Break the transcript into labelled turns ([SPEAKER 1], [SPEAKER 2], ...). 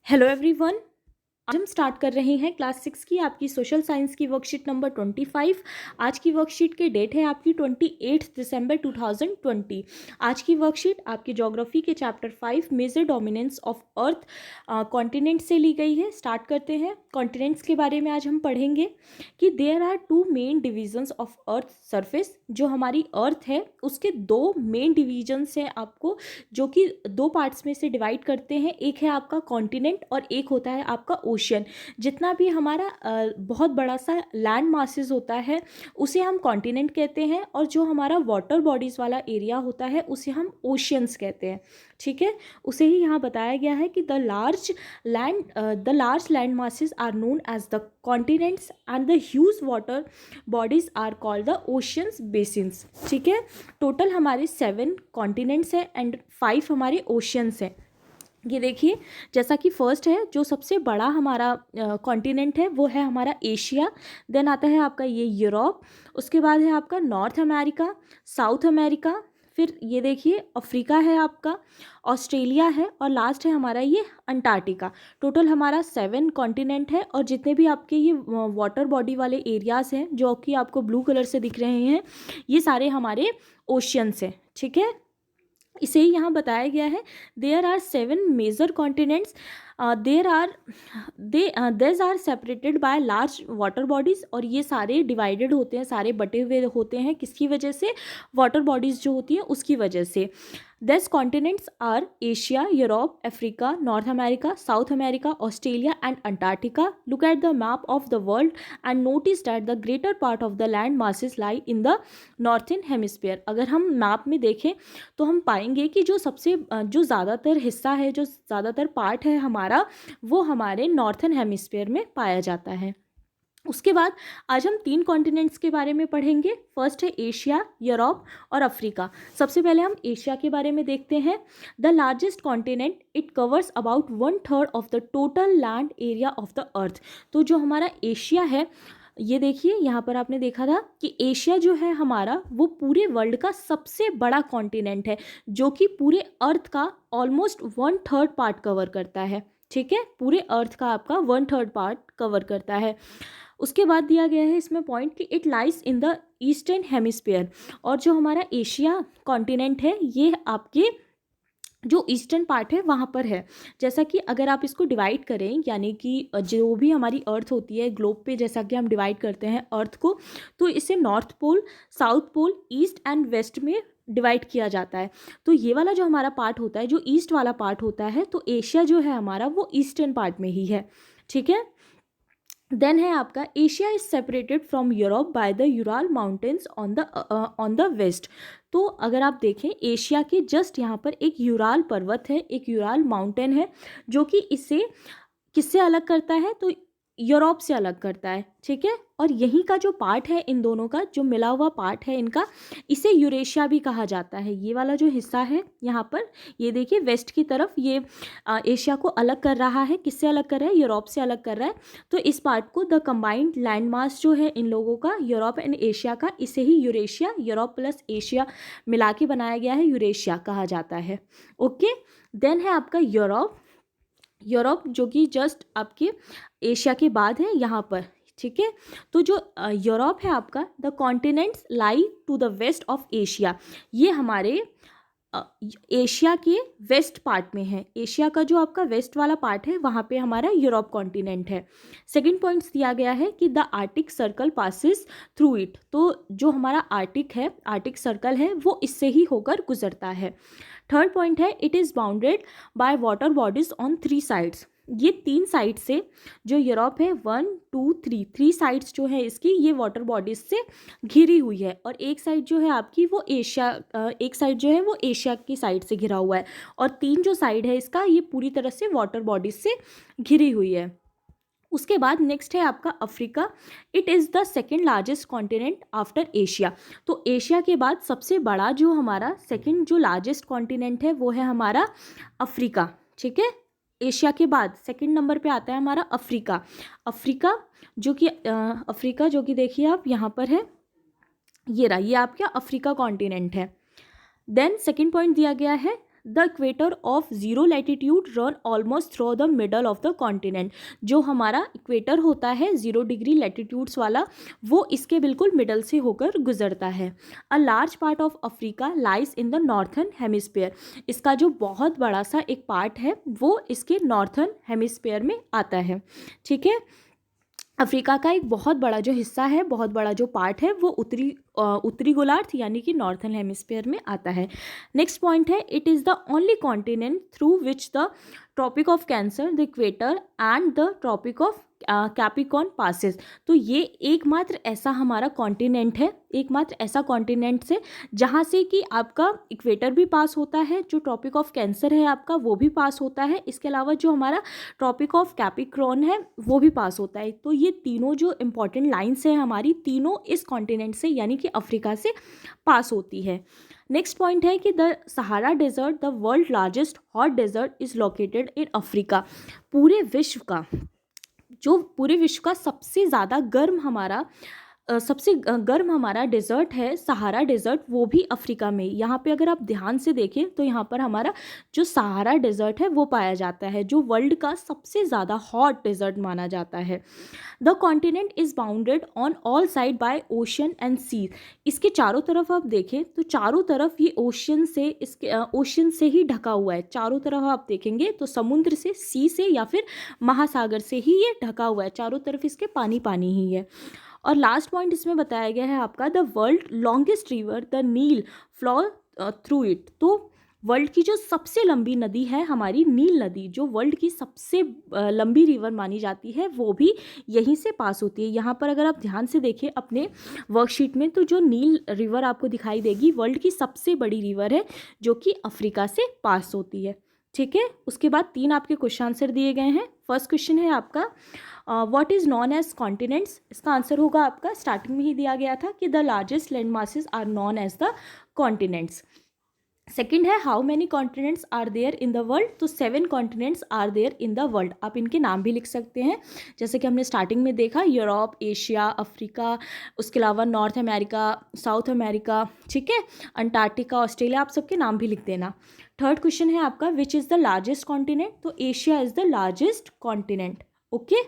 [SPEAKER 1] Hello everyone. आज हम start कर रहे हैं क्लास 6 की आपकी सोशल साइंस की वर्कशीट नंबर 25। आज की वर्कशीट की डेट है आपकी 28 दिसंबर 2020। आज की वर्कशीट आपकी ज्योग्राफी के chapter 5 major dominance of earth continent से ली गई है। स्टार्ट करते हैं। कॉन्टिनेंट्स के बारे में आज हम पढ़ेंगे कि there are two main divisions of earth surface. जो हमारी अर्थ है उसके दो मेन डिविजन्स हैं आपको, जो कि दो पार्ट्स में से डिवाइड करते हैं। एक है आपका कॉन्टिनेंट और एक होता है आपका ओशियन। जितना भी हमारा बहुत बड़ा सा लैंड मासेस होता है उसे हम कॉन्टिनेंट कहते हैं, और जो हमारा वाटर बॉडीज़ वाला एरिया होता है उसे हम ओशियंस कहते हैं। ठीक है, उसे ही यहाँ बताया गया है कि the large land masses are known as the continents and the huge water bodies are called the oceans basins. ठीक है, टोटल हमारे 7 कॉन्टिनेंट्स हैं एंड 5 हमारे ओशियंस हैं। ये देखिए, जैसा कि फर्स्ट है, जो सबसे बड़ा हमारा कॉन्टिनेंट है वो है हमारा एशिया। देन आता है आपका ये यूरोप, उसके बाद है आपका नॉर्थ अमेरिका, साउथ अमेरिका, फिर ये देखिए अफ्रीका है आपका, ऑस्ट्रेलिया है, और लास्ट है हमारा ये अंटार्कटिका। टोटल हमारा 7 कॉन्टिनेंट है, और जितने भी आपके ये वाटर बॉडी वाले एरियाज़ हैं जो कि आपको ब्लू कलर से दिख रहे हैं, ये सारे हमारे ओशियंस हैं। ठीक है, इसे ही यहाँ बताया गया है। There are 7 major continents. These are separated by large water bodies, और ये सारे डिवाइडेड होते हैं, सारे बटे हुए होते हैं किसकी वजह से? वाटर बॉडीज़ जो होती हैं उसकी वजह से। These continents are Asia, Europe, Africa, North America, South America, Australia and Antarctica. Look at the map of the world and notice that the greater part of the land masses lie in the northern hemisphere. अगर हम map में देखें तो हम पाएंगे कि जो ज़्यादातर हिस्सा है, जो ज़्यादातर पार्ट है हमारा, वो हमारे नॉर्थन हेमिस्फीयर में पाया जाता है। उसके बाद आज हम 3 कॉन्टिनेंट्स के बारे में पढ़ेंगे। फर्स्ट है एशिया, यूरोप और अफ्रीका। सबसे पहले हम एशिया के बारे में देखते हैं। The largest continent, it covers about 1/3 of the total land area of the earth. तो जो हमारा एशिया है, ये देखिए यहाँ पर आपने देखा था कि एशिया जो है हमारा, वो पूरे वर्ल्ड का सबसे बड़ा कॉन्टिनेंट है, जो कि पूरे अर्थ का ऑलमोस्ट 1/3 पार्ट कवर करता है। ठीक है, पूरे अर्थ का आपका 1/3 पार्ट कवर करता है। उसके बाद दिया गया है इसमें पॉइंट कि it lies in the eastern hemisphere. और जो हमारा एशिया कॉन्टिनेंट है ये आपके जो ईस्टर्न पार्ट है वहाँ पर है। जैसा कि अगर आप इसको डिवाइड करें, यानी कि जो भी हमारी अर्थ होती है ग्लोब पे, जैसा कि हम डिवाइड करते हैं अर्थ को, तो इसे north pole, south pole, east and west में डिवाइड किया जाता है। तो ये वाला जो हमारा पार्ट होता है, जो ईस्ट वाला पार्ट होता है, तो एशिया जो है हमारा वो ईस्टर्न पार्ट में ही है। ठीक है, देन है आपका Asia is separated from Europe by the Ural mountains on the west. तो अगर आप देखें, एशिया के जस्ट यहाँ पर एक यूराल पर्वत है, एक यूराल माउंटेन है, जो कि इसे किससे अलग करता है? तो यूरोप से अलग करता है। ठीक है, और यहीं का जो पार्ट है, इन दोनों का जो मिला हुआ पार्ट है इनका, इसे यूरेशिया भी कहा जाता है। ये वाला जो हिस्सा है यहाँ पर, ये देखिए वेस्ट की तरफ, ये एशिया को अलग कर रहा है। किससे अलग कर रहा है? यूरोप से अलग कर रहा है। तो इस पार्ट को, द कंबाइंड लैंड मास जो है इन लोगों का, यूरोप एंड एशिया का, इसे ही यूरेशिया, यूरोप प्लस एशिया मिला के बनाया गया है, यूरेशिया कहा जाता है। ओके, देन है आपका यूरोप। यूरोप जो कि जस्ट आपके एशिया के बाद है यहाँ पर। ठीक है, तो जो यूरोप है आपका, the continents lie to the west of Asia. ये हमारे एशिया के वेस्ट पार्ट में है। एशिया का जो आपका वेस्ट वाला पार्ट है वहाँ पे हमारा यूरोप कॉन्टिनेंट है। सेकंड पॉइंट्स दिया गया है कि the Arctic circle passes through it. तो जो हमारा आर्टिक है, आर्टिक सर्कल है, वो इससे ही होकर गुजरता है। थर्ड पॉइंट है, it is bounded by water bodies on 3 sides. ये 3 साइड से जो यूरोप है, 1 2 3 साइड्स जो है इसकी, ये वाटर बॉडीज से घिरी हुई है। और एक साइड जो है आपकी वो एशिया, एक साइड जो है वो एशिया की साइड से घिरा हुआ है, और 3 जो साइड है इसका, ये पूरी तरह से वाटर बॉडीज से घिरी हुई है। उसके बाद नेक्स्ट है आपका Africa. It is the second largest continent after Asia. तो एशिया के बाद सबसे बड़ा जो हमारा सेकेंड जो लार्जेस्ट कॉन्टिनेंट है वो है हमारा अफ्रीका। ठीक है, एशिया के बाद सेकंड नंबर पे आता है हमारा अफ्रीका। अफ्रीका जो कि देखिए आप यहाँ पर है, ये रहा, ये आपका अफ्रीका कॉन्टिनेंट है। देन सेकंड पॉइंट दिया गया है, the equator of zero latitude run almost through the middle of the continent. जो हमारा इक्वेटर होता है 0 डिग्री लैटिट्यूड्स वाला, वो इसके बिल्कुल मिडल से होकर गुजरता है। A large part of Africa lies in the northern hemisphere. इसका जो बहुत बड़ा सा एक पार्ट है वो इसके नॉर्थर्न हेमिस्फीयर में आता है। ठीक है, अफ्रीका का एक बहुत बड़ा जो हिस्सा है, बहुत बड़ा जो पार्ट है, वो उत्तरी गोलार्ध यानी कि नॉर्थर्न हेमिस्फीयर में आता है। नेक्स्ट पॉइंट है, it is the only continent through which the tropic of Cancer, the equator and the tropic of Capricorn passes. तो ये एकमात्र ऐसा हमारा कॉन्टिनेंट है, एकमात्र ऐसा कॉन्टिनेंट से जहाँ से कि आपका इक्वेटर भी पास होता है, जो ट्रॉपिक ऑफ कैंसर है आपका वो भी पास होता है, इसके अलावा जो हमारा ट्रॉपिक ऑफ कैप्रिकॉर्न है वो भी पास होता है। तो ये तीनों जो इंपॉर्टेंट लाइन्स हैं हमारी, तीनों इस कॉन्टिनेंट से यानी कि अफ्रीका से पास होती है। नेक्स्ट पॉइंट है कि the Sahara desert, the world largest hot desert, is located in Africa. पूरे विश्व का सबसे ज़्यादा गर्म हमारा सबसे गर्म हमारा डेजर्ट है सहारा डेजर्ट, वो भी अफ्रीका में। यहाँ पे अगर आप ध्यान से देखें तो यहाँ पर हमारा जो सहारा डेजर्ट है वो पाया जाता है, जो वर्ल्ड का सबसे ज़्यादा हॉट डेजर्ट माना जाता है। The continent is bounded on all side by ocean and sea. इसके चारों तरफ आप देखें तो चारों तरफ ये ओशन से ही ढका हुआ है। चारों तरफ आप देखेंगे तो समुद्र से, सी से या फिर महासागर से ही ये ढका हुआ है, चारों तरफ इसके पानी पानी ही है। और लास्ट पॉइंट इसमें बताया गया है आपका, the world longest river the Nile flow through it. तो वर्ल्ड की जो सबसे लंबी नदी है हमारी नील नदी, जो वर्ल्ड की सबसे लंबी रिवर मानी जाती है, वो भी यहीं से पास होती है। यहाँ पर अगर आप ध्यान से देखें अपने वर्कशीट में तो जो नील रिवर आपको दिखाई देगी, वर्ल्ड की सबसे बड़ी रिवर है जो कि अफ्रीका से पास होती है। ठीक है, उसके बाद 3 आपके क्वेश्चन आंसर दिए गए हैं। फर्स्ट क्वेश्चन है आपका what is known as continents. इसका आंसर होगा आपका, स्टार्टिंग में ही दिया गया था कि the largest land masses are known as the continents. Second है how many continents are there in the world. तो 7 continents are there in the world. आप इनके नाम भी लिख सकते हैं, जैसे कि हमने स्टार्टिंग में देखा, यूरोप, एशिया, अफ्रीका, उसके अलावा नॉर्थ अमेरिका, साउथ अमेरिका, ठीक है, अंटार्कटिका, ऑस्ट्रेलिया, आप सबके नाम भी लिख देना। थर्ड क्वेश्चन है आपका which is the largest continent. तो Asia is the largest continent. Okay.